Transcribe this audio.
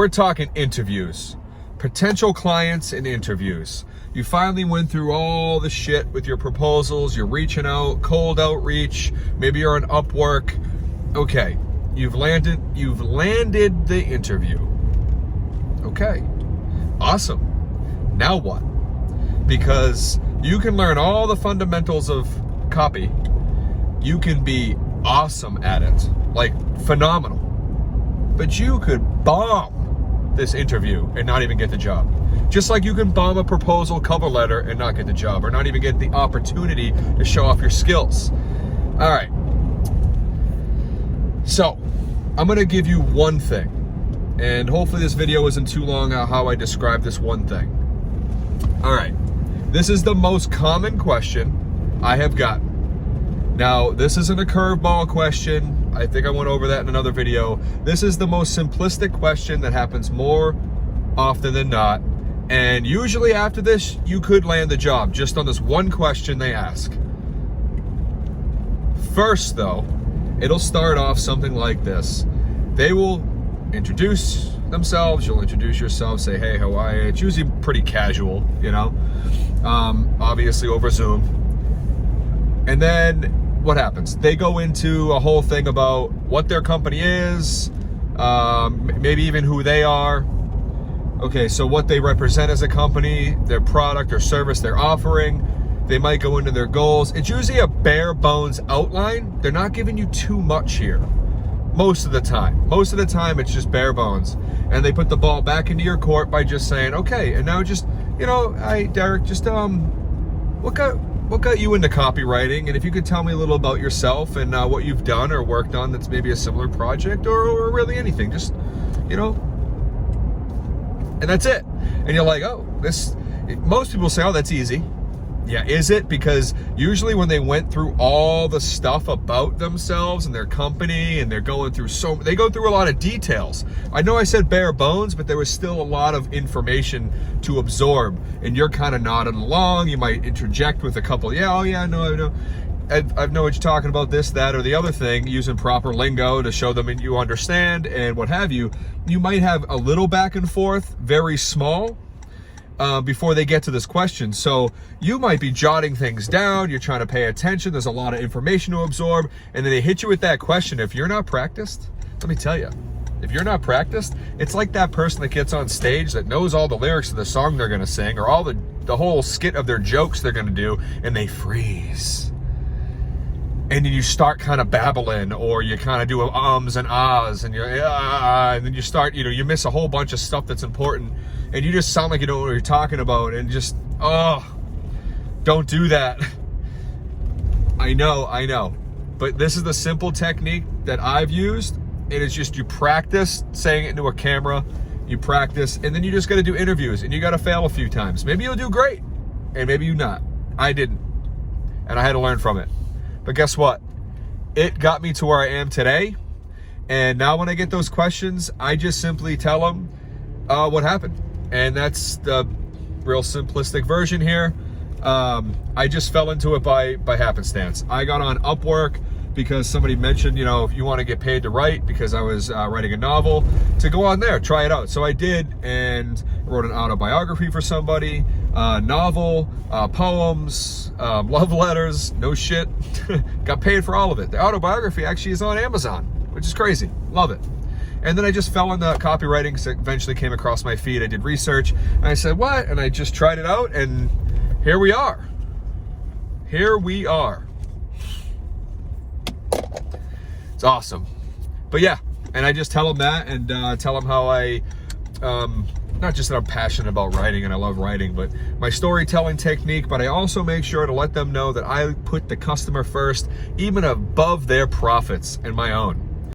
We're talking interviews, potential clients and interviews. You finally went through all the shit with your proposals, you're reaching out, cold outreach, maybe you're on Upwork. Okay, you've landed the interview. Okay, awesome. Now what? Because you can learn all the fundamentals of copy. You can be awesome at it, like phenomenal. But you could bomb this interview and not even get the job. Just like you can bomb a proposal cover letter and not get the job, or not even get the opportunity to show off your skills. All right. So, I'm gonna give you one thing, and hopefully this video isn't too long on how I describe this one thing. All right. This is the most common question I have gotten. Now, this isn't a curveball question. I think I went over that in another video. This is the most simplistic question that happens more often than not. And usually after this, you could land the job just on this one question they ask. First though, it'll start off something like this. They will introduce themselves, you'll introduce yourself, say, hey, how are you? It's usually pretty casual, you know, obviously over Zoom. And then what happens? They go into a whole thing about what their company is, maybe even who they are. Okay, so what they represent as a company, their product or service they're offering. They might go into their goals. It's usually a bare bones outline. They're not giving you too much here. Most of the time. Most of the time it's just bare bones. And they put the ball back into your court by just saying, okay, and now just, you know, Derek, just what got you into copywriting? And if you could tell me a little about yourself and what you've done or worked on that's maybe a similar project, or really anything, just, you know, and that's it. And you're like, oh, most people say, oh, that's easy. Yeah, is it? Because usually when they went through all the stuff about themselves and their company, and they're going through they go through a lot of details. I know I said bare bones, but there was still a lot of information to absorb, and you're kind of nodding along. You might interject with a couple, yeah, oh yeah, no, I know. I know what you're talking about, this, that, or the other thing, using proper lingo to show them and you understand and what have you. You might have a little back and forth, very small, before they get to this question. So you might be jotting things down, you're trying to pay attention, there's a lot of information to absorb, and then they hit you with that question. If you're not practiced, let me tell you, if you're not practiced, it's like that person that gets on stage that knows all the lyrics of the song they're gonna sing, or all the whole skit of their jokes they're gonna do, and they freeze. And then you start kind of babbling, or you kind of do ums and ahs, and and then you start, you know, you miss a whole bunch of stuff that's important, and you just sound like you don't know what you're talking about, and just, oh, don't do that. I know, but this is the simple technique that I've used, and it's just you practice saying it into a camera, you practice, and then you just got to do interviews, and you got to fail a few times. Maybe you'll do great, and maybe you not. I didn't, and I had to learn from it. But guess what? It got me to where I am today. And now when I get those questions, I just simply tell them what happened. And that's the real simplistic version here. I just fell into it by happenstance. I got on Upwork because somebody mentioned, you know, if you want to get paid to write, because I was writing a novel, to go on there, try it out. So I did, and wrote an autobiography for somebody, novel, poems, love letters, no shit. Got paid for all of it. The autobiography actually is on Amazon, which is crazy. Love it. And then I just fell into copywriting, because it eventually came across my feed. I did research, and I said, what? And I just tried it out, and here we are. Here we are. It's awesome. But yeah, and I just tell them that, and tell them how I, not just that I'm passionate about writing and I love writing, but my storytelling technique, but I also make sure to let them know that I put the customer first, even above their profits and my own.